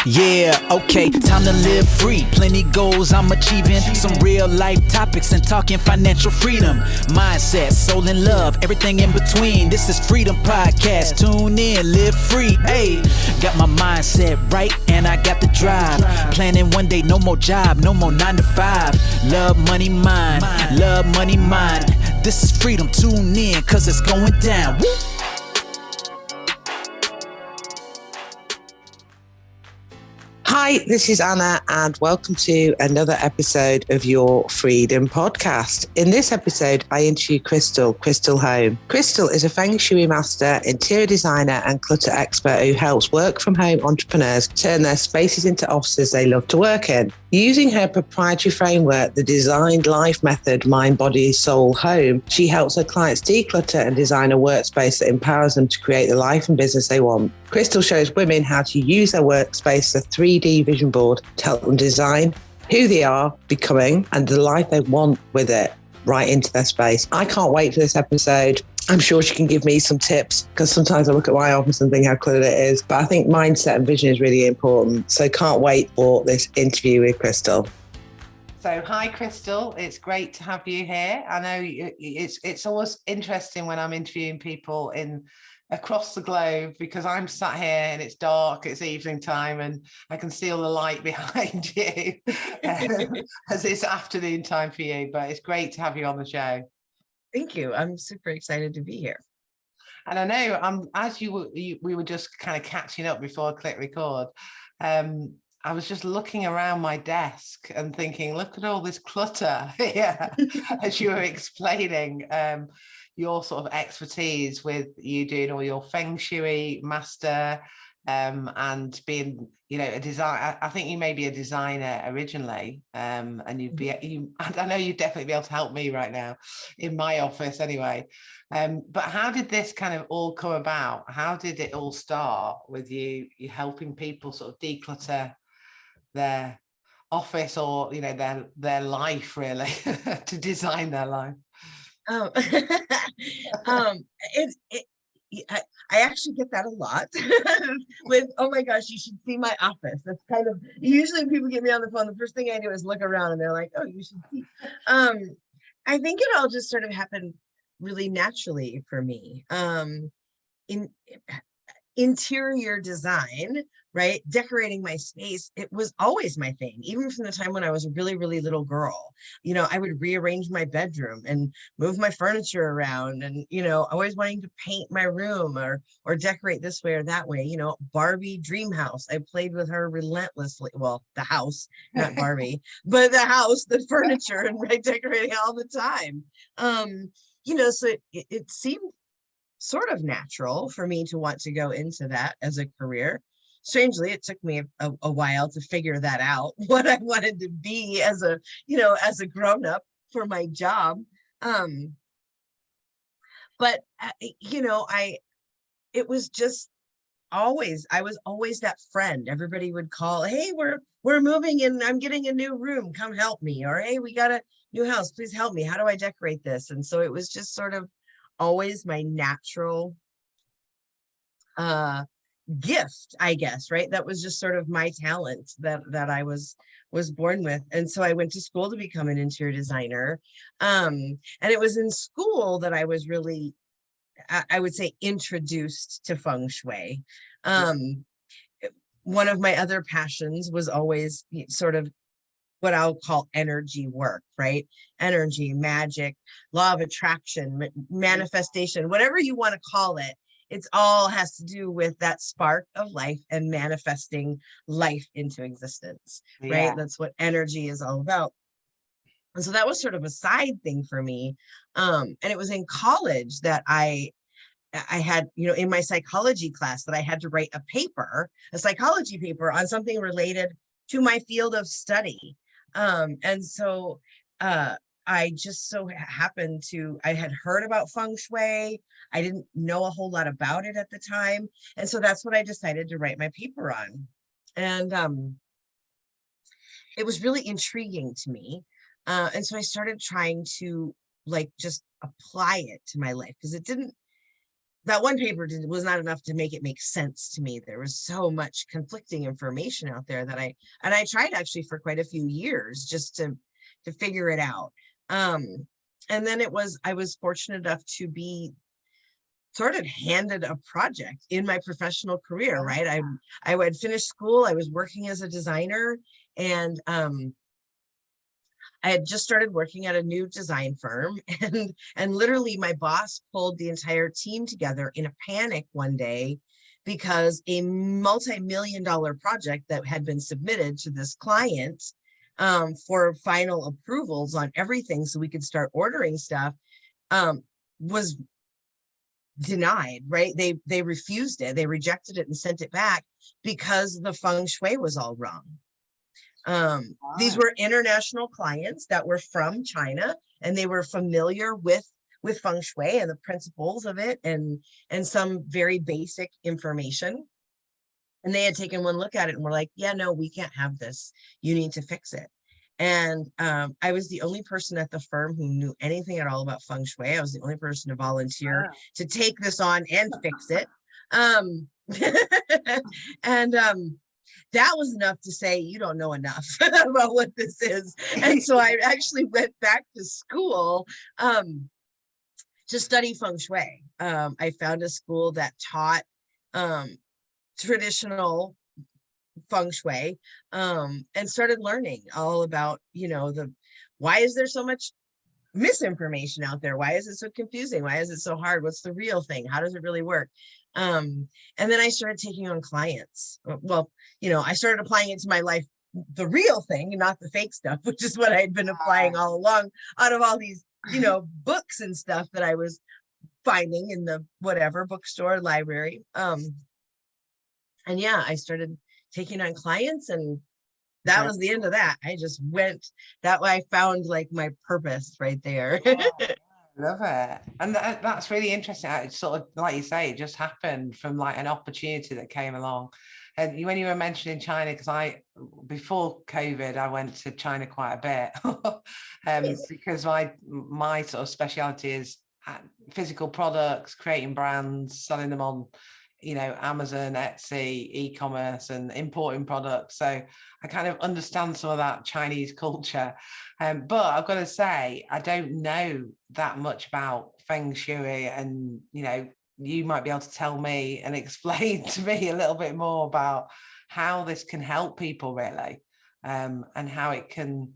Yeah, okay, time to live free. Plenty goals I'm achieving. Some real life topics and talking financial freedom. Mindset, soul and love, everything in between. This is Freedom Podcast. Tune in, live free. Hey, got my mindset right and I got the drive. Planning one day, no more job, no more 9 to 5. Love money, mind. Love money, mind. This is Freedom. Tune in, cause it's going down. Woo! Hi, this is Anna, and welcome to another episode of your Freedom Podcast. In this episode, I interview Krystal Holm. Krystal is a Feng Shui Master, interior designer, and clutter expert who helps work-from-home entrepreneurs turn their spaces into offices they love to work in. Using her proprietary framework, the Designed Life Method Mind, Body, Soul, Home, she helps her clients declutter and design a workspace that empowers them to create the life and business they want. Krystal shows women how to use their workspace as a 3D vision board to help them design who they are becoming and the life they want with it right into their space. I can't wait for this episode. I'm sure she can give me some tips because sometimes I look at my office and think how cluttered it is. But I think mindset and vision is really important. So can't wait for this interview with Krystal. So hi, Krystal. It's great to have you here. I know it's always interesting when I'm interviewing people across the globe because I'm sat here and it's dark, it's evening time, and I can see all the light behind you as it's afternoon time for you. But it's great to have you on the show. Thank you. I'm super excited to be here. And I know as we were just kind of catching up before I click record, I was just looking around my desk and thinking, look at all this clutter here, as you were explaining your sort of expertise with you doing all your Feng Shui Master and being, a designer. I think you may be a designer originally, and I know you'd definitely be able to help me right now in my office anyway. But how did this kind of all come about? How did it all start with you helping people sort of declutter their office or their life really to design their life? I actually get that a lot with, oh my gosh, you should see my office. That's kind of, usually when people get me on the phone, the first thing I do is look around and they're like, oh, you should see. I think it all just sort of happened really naturally for me. In interior design, right? Decorating my space, it was always my thing. Even from the time when I was a really, really little girl, I would rearrange my bedroom and move my furniture around and, always wanting to paint my room or decorate this way or that way. Barbie dream house. I played with her relentlessly. Well, the house, not Barbie, but the house, the furniture, and decorating all the time. So it seemed sort of natural for me to want to go into that as a career. Strangely, it took me a while to figure that out, what I wanted to be as a grown-up for my job. But it was just always, I was always that friend. Everybody would call, hey, we're moving and I'm getting a new room, come help me. Or, hey, we got a new house, please help me. How do I decorate this? And so it was just sort of always my natural gift, I guess, right? That was just sort of my talent that I was born with. And so I went to school to become an interior designer. And it was in school that I was really, I would say, introduced to Feng Shui. One of my other passions was always sort of what I'll call energy work, right? Energy, magic, law of attraction, manifestation, whatever you want to call it. It's all has to do with that spark of life and manifesting life into existence, right? Yeah. That's what energy is all about. And so that was sort of a side thing for me. And it was in college that I had, in my psychology class that I had to write a psychology paper on something related to my field of study. And so I just so happened to, I had heard about Feng Shui. I didn't know a whole lot about it at the time. And so that's what I decided to write my paper on. And it was really intriguing to me. And so I started trying to just apply it to my life because it didn't that one paper was not enough to make it make sense to me. There was so much conflicting information out there that I tried actually for quite a few years just to figure it out. And then I was fortunate enough to be sort of handed a project in my professional career, right? I had finished school, I was working as a designer, and I had just started working at a new design firm, and literally my boss pulled the entire team together in a panic one day because a multi-million-dollar project that had been submitted to this client for final approvals on everything so we could start ordering stuff was denied, right? They refused it, they rejected it and sent it back because the feng shui was all wrong. These were international clients that were from China, and they were familiar with feng shui and the principles of it and some very basic information. And they had taken one look at it and were like, yeah, no, we can't have this. You need to fix it. And I was the only person at the firm who knew anything at all about feng shui. I was the only person to volunteer to take this on and fix it. And that was enough to say, you don't know enough about what this is. And so I actually went back to school to study feng shui. I found a school that taught traditional feng shui and started learning all about, why is there so much misinformation out there? Why is it so confusing? Why is it so hard? What's the real thing? How does it really work? And then I started taking on clients. Well, I started applying it to my life, the real thing, not the fake stuff, which is what I'd been applying all along out of all these, books and stuff that I was finding in the whatever bookstore, library. And yeah, I started taking on clients, and that was the end of that. I just went that way. I found like my purpose right there. Love it. And that's really interesting. It's sort of like you say, it just happened from like an opportunity that came along. And when you were mentioning China, because before COVID, I went to China quite a bit because my sort of speciality is physical products, creating brands, selling them on Amazon, Etsy, e-commerce, and importing products. So I kind of understand some of that Chinese culture. But I've got to say, I don't know that much about Feng Shui, and, you might be able to tell me and explain to me a little bit more about how this can help people really, and how it can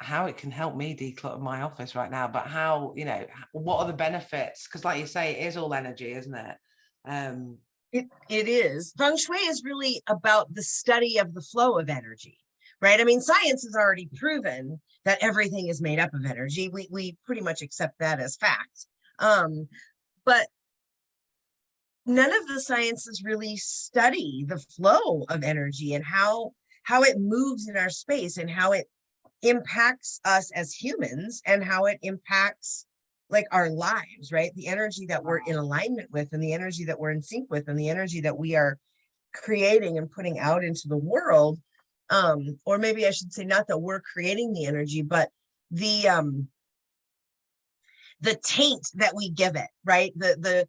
help me declutter my office right now. But how, what are the benefits? Because like you say, it is all energy, isn't it? It is. Feng Shui is really about the study of the flow of energy, right? I mean, science has already proven that everything is made up of energy. We pretty much accept that as fact. But none of the sciences really study the flow of energy and how it moves in our space and how it impacts us as humans and how it impacts like our lives, right? The energy that we're in alignment with, and the energy that we're in sync with, and the energy that we are creating and putting out into the world. Or maybe I should say, not that we're creating the energy, but the taint that we give it, right? The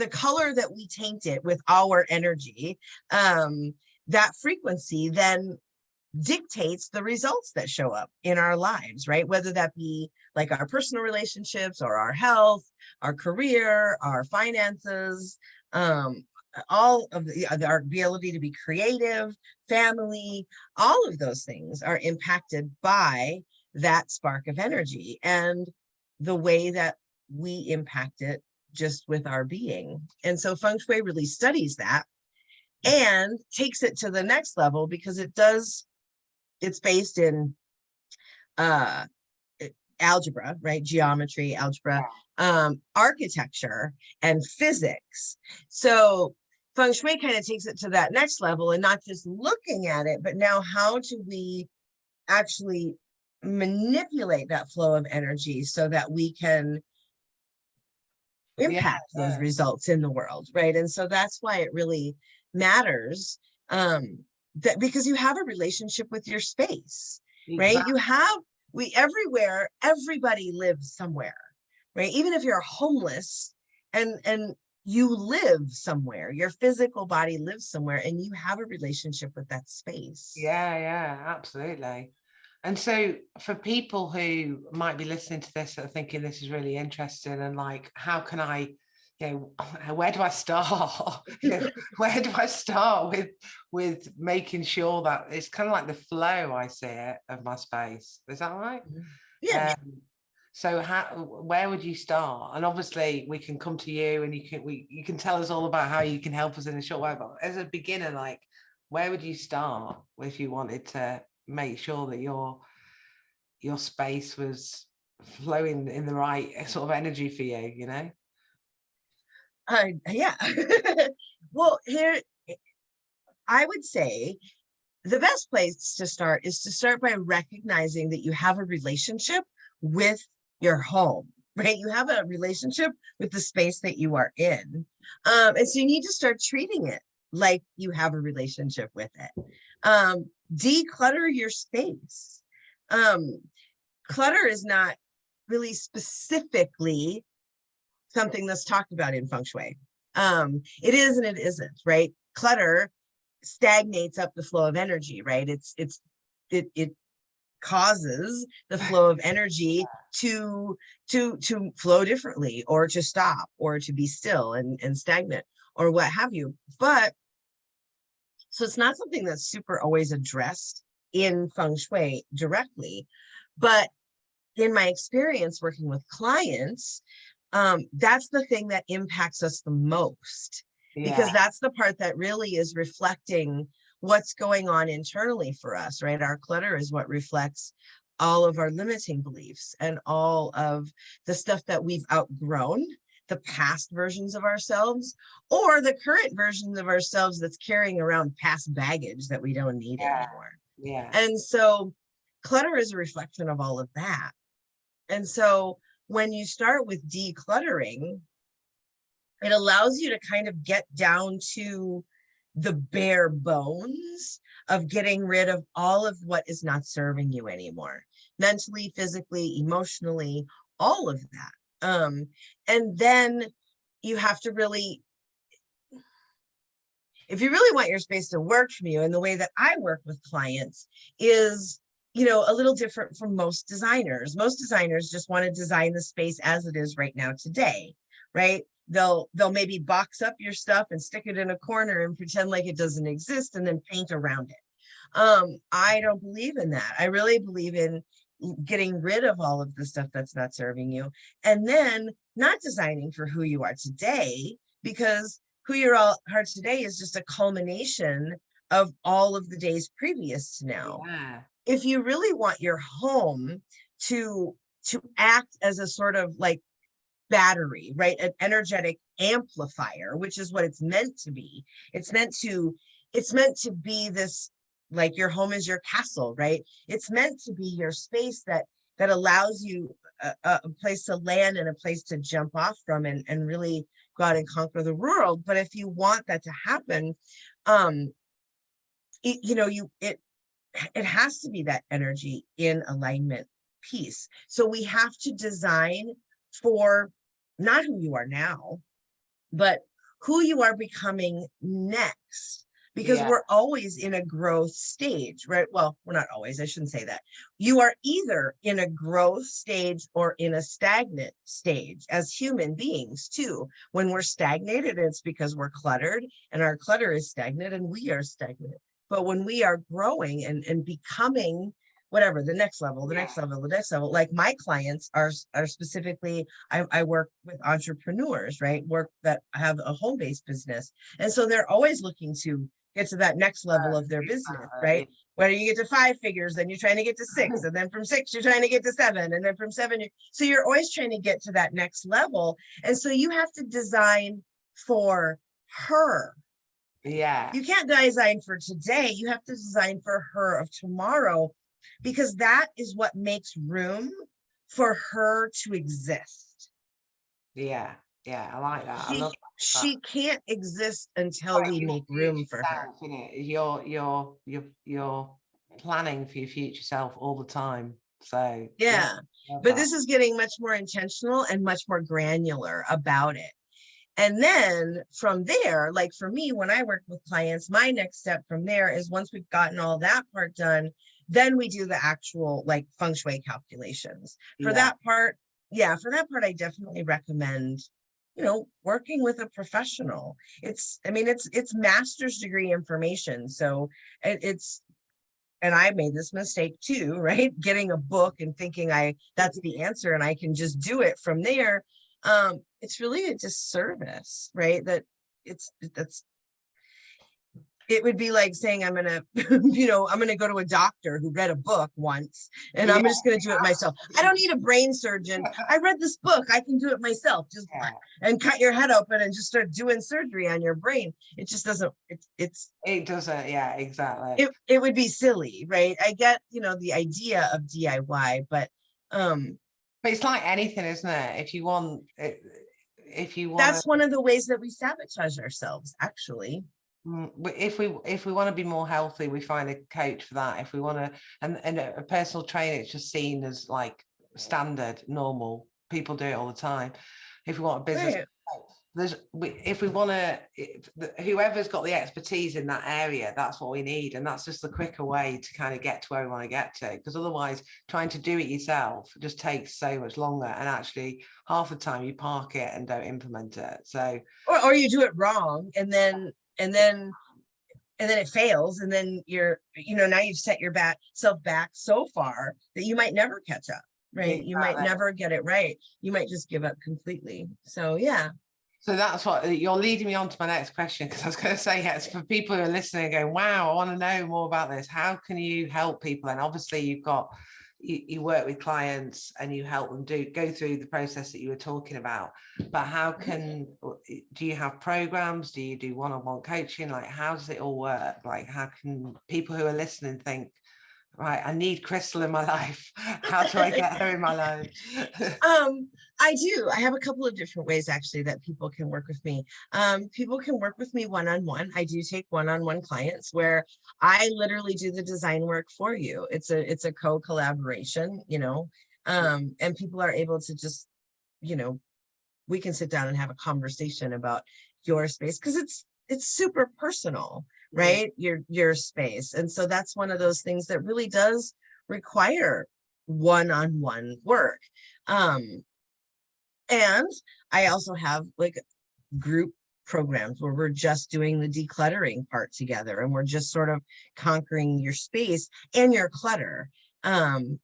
color that we taint it with our energy, that frequency then dictates the results that show up in our lives, right? Whether that be like our personal relationships or our health, our career, our finances, all of our ability to be creative, family, all of those things are impacted by that spark of energy and the way that we impact it just with our being. And so Feng Shui really studies that and takes it to the next level because it's based in algebra, right? Geometry, algebra, architecture, and physics. So Feng Shui kind of takes it to that next level, and not just looking at it, but now how do we actually manipulate that flow of energy so that we can impact those results in the world, right? And so that's why it really matters, that because you have a relationship with your space, right? Everywhere, everybody lives somewhere, right? Even if you're homeless, and you live somewhere, your physical body lives somewhere, and you have a relationship with that space. Yeah, absolutely. And so for people who might be listening to this that are thinking this is really interesting and like, how can I, where do I start? Where do I start with making sure that it's kind of like the flow, I see it, of my space. Is that right? Yeah. So where would you start? And obviously we can come to you and you can tell us all about how you can help us in a short while, but as a beginner, like, where would you start if you wanted to make sure that your space was flowing in the right sort of energy for you, Yeah. Well, here, I would say the best place to start is to start by recognizing that you have a relationship with your home, right? You have a relationship with the space that you are in. And so you need to start treating it like you have a relationship with it. Declutter your space. Clutter is not really specifically something that's talked about in Feng Shui. It is and it isn't, right? Clutter stagnates up the flow of energy, right? It causes the flow of energy to flow differently, or to stop, or to be still and stagnant, or what have you. But so it's not something that's super always addressed in Feng Shui directly, but in my experience working with clients, that's the thing that impacts us the most, because that's the part that really is reflecting what's going on internally for us, right? Our clutter is what reflects all of our limiting beliefs and all of the stuff that we've outgrown, the past versions of ourselves, or the current versions of ourselves that's carrying around past baggage that we don't need anymore. And so clutter is a reflection of all of that. And so when you start with decluttering, it allows you to kind of get down to the bare bones of getting rid of all of what is not serving you anymore, mentally, physically, emotionally, all of that. And then you have to really, if you really want your space to work for you, and the way that I work with clients is, a little different from most designers. Most designers just want to design the space as it is right now today, right? They'll maybe box up your stuff and stick it in a corner and pretend like it doesn't exist and then paint around it. I don't believe in that. I really believe in getting rid of all of the stuff that's not serving you, and then not designing for who you are today, because who you are today is just a culmination of all of the days previous to now. If you really want your home to act as a sort of like battery, right? An energetic amplifier, which is what it's meant to be. It's meant to be this, like, your home is your castle, right? It's meant to be your space that allows you a place to land and a place to jump off from and really go out and conquer the world. But if you want that to happen, it has to be that energy in alignment piece. So we have to design for not who you are now, but who you are becoming next, because we're always in a growth stage, right? Well, we're not always, I shouldn't say that. You are either in a growth stage or in a stagnant stage as human beings too. When we're stagnated, it's because we're cluttered, and our clutter is stagnant and we are stagnant. But when we are growing and becoming whatever, the next level, like my clients are specifically, I work with entrepreneurs, right? Work that have a home-based business. And so they're always looking to get to that next level of their business, right? Whether you get to 5 figures, then you're trying to get to 6, and then from 6, you're trying to get to 7, and then from 7, so you're always trying to get to that next level. And so you have to design for her. You can't design for today. You have to design for her of tomorrow, because that is what makes room for her to exist. I like that. She can't exist until we make room for her. You're planning for your future self all the time. So but this is getting much more intentional and much more granular about it. And then from there, like for me, when I work with clients, my next step from there is once we've gotten all that part done, then we do the actual like feng shui calculations. For that part, I definitely recommend, working with a professional. It's master's degree information. So and I made this mistake too, right? Getting a book and thinking that's the answer and I can just do it from there. It's really a disservice, right? It would be like saying I'm gonna, I'm gonna go to a doctor who read a book once and I'm just gonna do it myself. I don't need a brain surgeon. I read this book, I can do it myself. Just and cut your head open and just start doing surgery on your brain. It just doesn't, it doesn't, yeah, exactly. It would be silly, right? I get, the idea of DIY, but it's like anything, isn't it? If you want, that's one of the ways that we sabotage ourselves, actually. If we want to be more healthy, we find a coach for that. If we want to, and a personal trainer, it's just seen as like standard, normal. People do it all the time. If we want a business, if we want to, whoever's got the expertise in that area, that's what we need, and that's just the quicker way to kind of get to where we want to get to. Because otherwise, trying to do it yourself just takes so much longer, and actually, half the time you park it and don't implement it. So, or you do it wrong, and then it fails, and then you're, now you've set yourself back so far that you might never catch up, right? You might never get it right. You might just give up completely. So yeah. So that's what you're leading me on to my next question, because I was going to say, yes, for people who are listening and going, wow, I want to know more about this. How can you help people? And obviously you work with clients and you help them go through the process that you were talking about, but do you have programs? Do you do one-on-one coaching? Like, how does it all work? Like, how can people who are listening think, right, I need Krystal in my life. How do I get her in my life? I do. I have a couple of different ways actually that people can work with me. People can work with me one-on-one. I do take one-on-one clients where I literally do the design work for you. It's a co-collaboration, and people are able to just, we can sit down and have a conversation about your space, because it's super personal, right? Your space. And so that's one of those things that really does require one-on-one work. And I also have like group programs where we're just doing the decluttering part together, and we're just sort of conquering your space and your clutter. So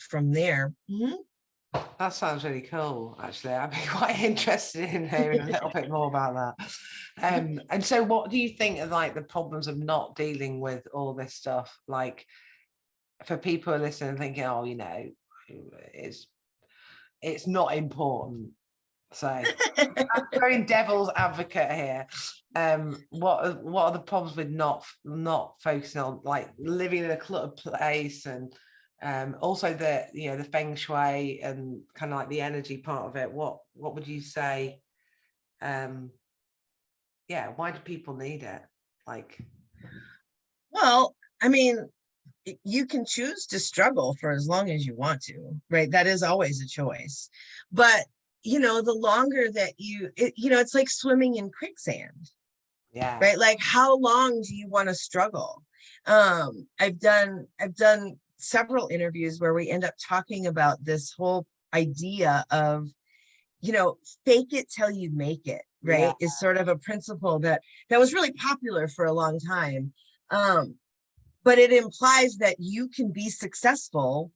from there. That sounds really cool, actually. I'd be quite interested in hearing a little bit more about that. And so what do you think are like the problems of not dealing with all this stuff? Like, for people who are listening thinking, oh, it's not important. So I'm going devil's advocate here. What are the problems with not focusing on like living in a cluttered place, and also the Feng Shui and kind of like the energy part of it? What would you say? Why do people need it? Like, well, I mean, you can choose to struggle for as long as you want to, right? That is always a choice. But, the longer that it's like swimming in quicksand. Yeah. Right. Like, how long do you want to struggle? I've done several interviews where we end up talking about this whole idea of, fake it till you make it, right? Is sort of a principle that was really popular for a long time. But it implies that you can be successful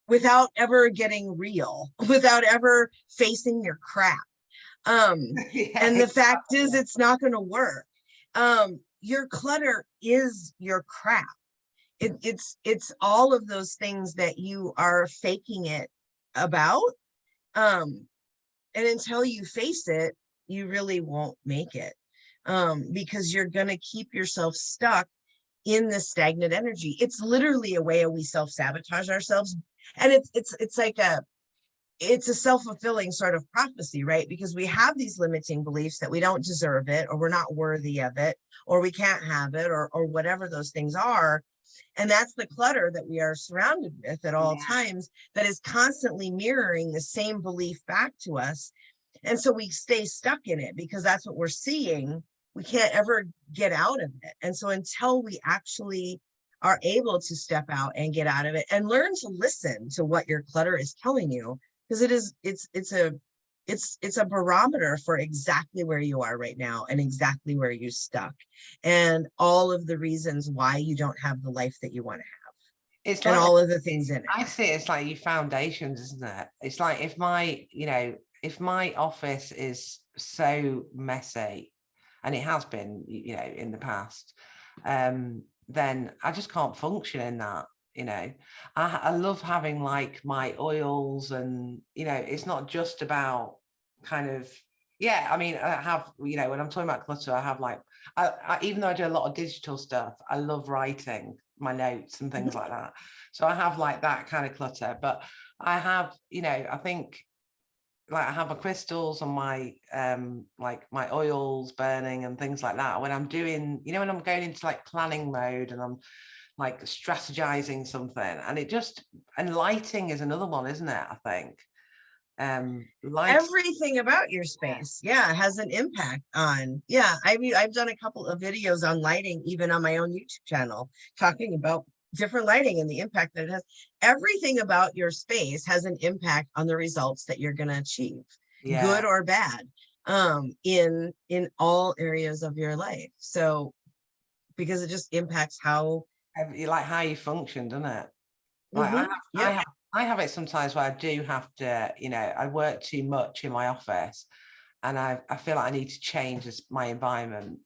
without ever getting real, without ever facing your crap. And the fact is, it's not going to work. Your clutter is your crap. It's all of those things that you are faking it about. And until you face it, you really won't make it. Because you're going to keep yourself stuck in this stagnant energy. It's literally a way we self-sabotage ourselves. And it's like it's a self-fulfilling sort of prophecy, right? Because we have these limiting beliefs that we don't deserve it, or we're not worthy of it, or we can't have it, or whatever those things are. And that's the clutter that we are surrounded with at all times, that is constantly mirroring the same belief back to us. And so we stay stuck in it because that's what we're seeing. We can't ever get out of it. And so until we actually are able to step out and get out of it and learn to listen to what your clutter is telling you, because it's a barometer for exactly where you are right now and exactly where you're stuck and all of the reasons why you don't have the life that you want to have. It's and like, all of the things in it. I see it's like your foundations, isn't it? It's like if my office is so messy, and it has been, in the past, then I just can't function in that. I love having like my oils, and it's not just about kind of, I mean, I have, when I'm talking about clutter, I have like, even though I do a lot of digital stuff, I love writing my notes and things like that. So I have like that kind of clutter, but I have, I think, like I have my crystals and my like my oils burning and things like that when I'm doing, when I'm going into like planning mode and I'm like strategizing something, and lighting is another one, isn't it? I think everything about your space has an impact on I mean, I've done a couple of videos on lighting even on my own YouTube channel talking about different lighting and the impact that it has. Everything about your space has an impact on the results that you're going to achieve, good or bad, in all areas of your life. So because it just impacts how you function, doesn't it? Like I have it sometimes where I do have to, I work too much in my office, and I feel like I need to change my environment.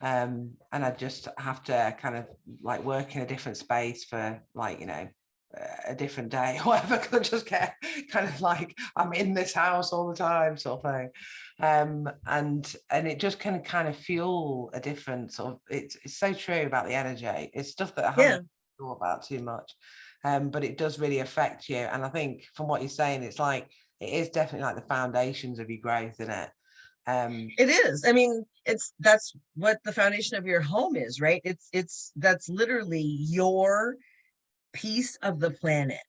And I just have to kind of like work in a different space for like, a different day or whatever, because I just get kind of like I'm in this house all the time sort of thing. And it just can kind of fuel a different sort of, it's so true about the energy. It's stuff that I haven't thought about too much. But it does really affect you. And I think from what you're saying, it's like, it is definitely like the foundations of your growth, isn't it? It is. I mean, that's what the foundation of your home is, right? That's literally your piece of the planet.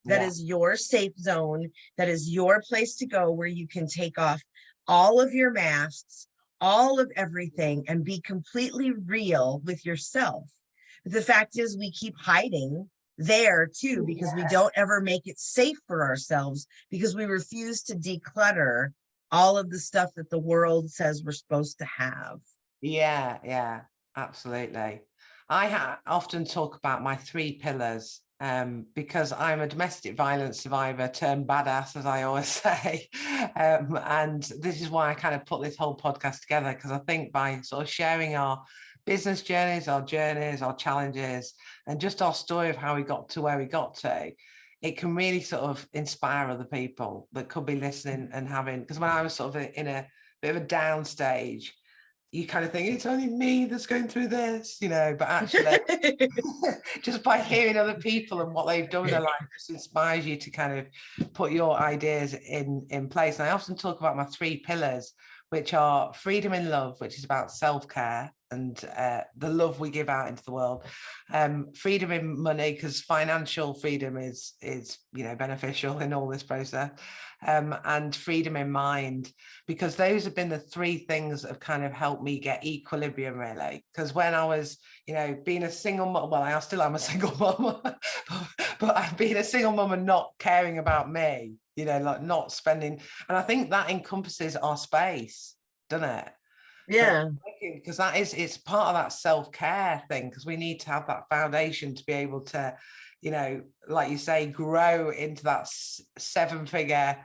That is your safe zone. That is your place to go where you can take off all of your masks, all of everything, and be completely real with yourself. But the fact is, we keep hiding there too, because we don't ever make it safe for ourselves, because we refuse to declutter all of the stuff that the world says we're supposed to have. Yeah, absolutely. I often talk about my 3 pillars, because I'm a domestic violence survivor turned badass, as I always say. And this is why I kind of put this whole podcast together, because I think by sort of sharing our business journeys, our challenges, and just our story of how we got to where we got to, it can really sort of inspire other people that could be listening and having, because when I was sort of in a bit of a down stage, you kind of think it's only me that's going through this, but actually just by hearing other people and what they've done in their life just inspires you to kind of put your ideas in place. And I often talk about my 3 pillars, which are freedom in love, which is about self-care and the love we give out into the world. Freedom in money, because financial freedom is beneficial in all this process. And freedom in mind, because those have been the 3 things that have kind of helped me get equilibrium, really. Because when I was, being a single mom, well, I still am a single mom, but I've been a single mom and not caring about me, like not spending. And I think that encompasses our space, doesn't it? Yeah. Because it's part of that self-care thing, because we need to have that foundation to be able to, like you say, grow into that 7-figure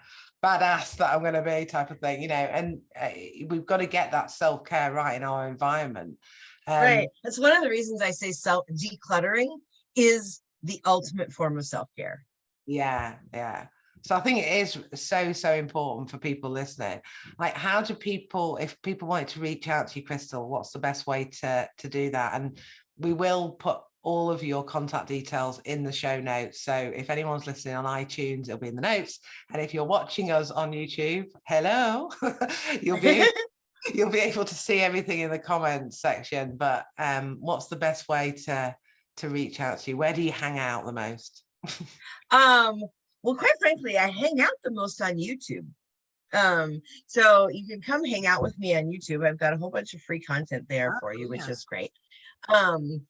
badass that I'm going to be type of thing, and we've got to get that self-care right in our environment. Right. That's one of the reasons I say decluttering is the ultimate form of self-care. Yeah. So I think it is so important for people listening. Like, how do people, if people wanted to reach out to you, Krystal, what's the best way to do that? And we will put all of your contact details in the show notes. So if anyone's listening on iTunes, it'll be in the notes. And if you're watching us on YouTube, hello, you'll be able to see everything in the comments section. But what's the best way to reach out to you? Where do you hang out the most? Well, quite frankly, I hang out the most on YouTube. So you can come hang out with me on YouTube. I've got a whole bunch of free content there for you, which is great. And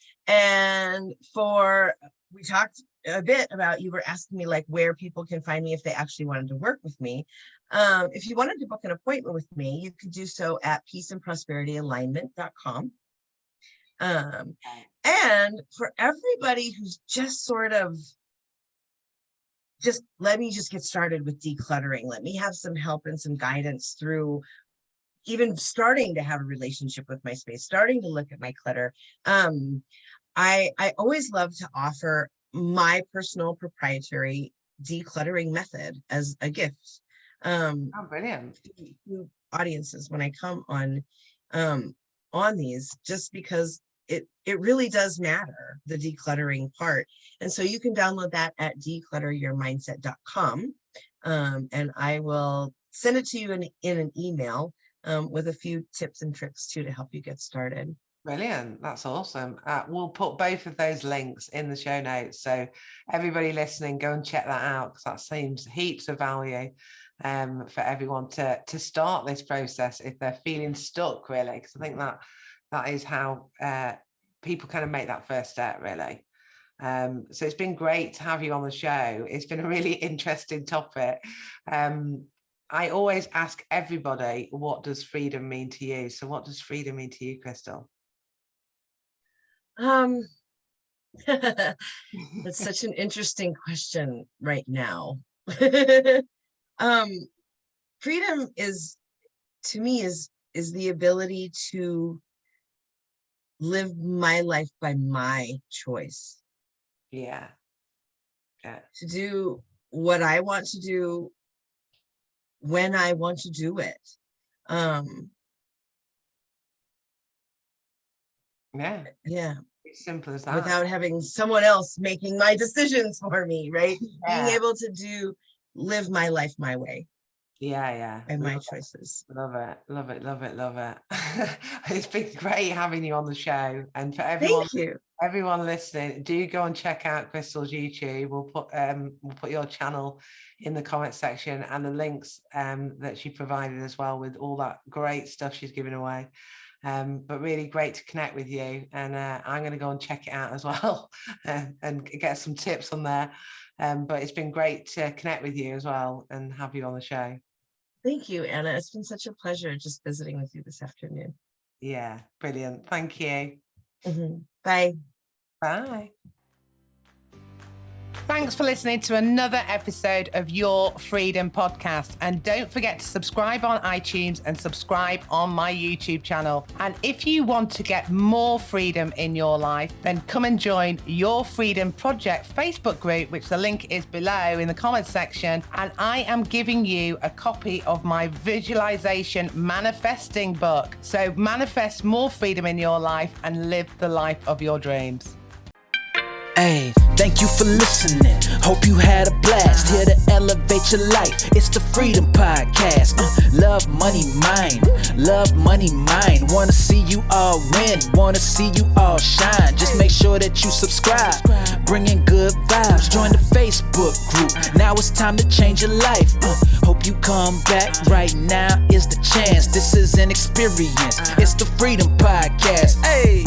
we talked a bit about, you were asking me like where people can find me if they actually wanted to work with me. If you wanted to book an appointment with me, you could do so at peaceandprosperityalignment.com. And for everybody who's just sort of let me just get started with decluttering. Let me have some help and some guidance through even starting to have a relationship with my space, starting to look at my clutter. I always love to offer my personal proprietary decluttering method as a gift. Brilliant. To audiences when I come on these, just because it really does matter, the decluttering part. And so you can download that at declutteryourmindset.com. And I will send it to you in an email with a few tips and tricks too to help you get started. Brilliant. That's awesome. We'll put both of those links in the show notes. So everybody listening, go and check that out, because that seems heaps of value for everyone to start this process if they're feeling stuck, really. Because I think that is how people kind of make that first step, really. So it's been great to have you on the show. It's been a really interesting topic. I always ask everybody, what does freedom mean to you? So what does freedom mean to you, Krystal? That's such an interesting question right now. Freedom is, to me, is the ability to live my life by my choice. Yeah. To do what I want to do when I want to do it. Yeah. It's simple as that. Without having someone else making my decisions for me, right? Being able to live my life my way. Yeah. And my choices. Love it. It's been great having you on the show. And for everyone listening, do go and check out Krystal's YouTube. We'll put your channel in the comment section, and the links that she provided as well, with all that great stuff she's giving away. But really great to connect with you, and I'm going to go and check it out as well and get some tips on there. But it's been great to connect with you as well and have you on the show. Thank you, Anna. It's been such a pleasure just visiting with you this afternoon. Yeah, brilliant. Thank you. Bye. Bye. Thanks for listening to another episode of Your Freedom Podcast. And don't forget to subscribe on iTunes and subscribe on my YouTube channel. And if you want to get more freedom in your life, then come and join Your Freedom Project Facebook group, which the link is below in the comments section. And I am giving you a copy of my visualization manifesting book. So manifest more freedom in your life and live the life of your dreams. Hey, thank you for listening. Hope you had a blast. Here to elevate your life. It's the Freedom Podcast. Love, money, mind. Love, money, mind. Wanna see you all win. Wanna see you all shine. Just make sure that you subscribe. Bringing good vibes. Join the Facebook group. Now it's time to change your life. Hope you come back. Right now is the chance. This is an experience. It's the Freedom Podcast. Hey.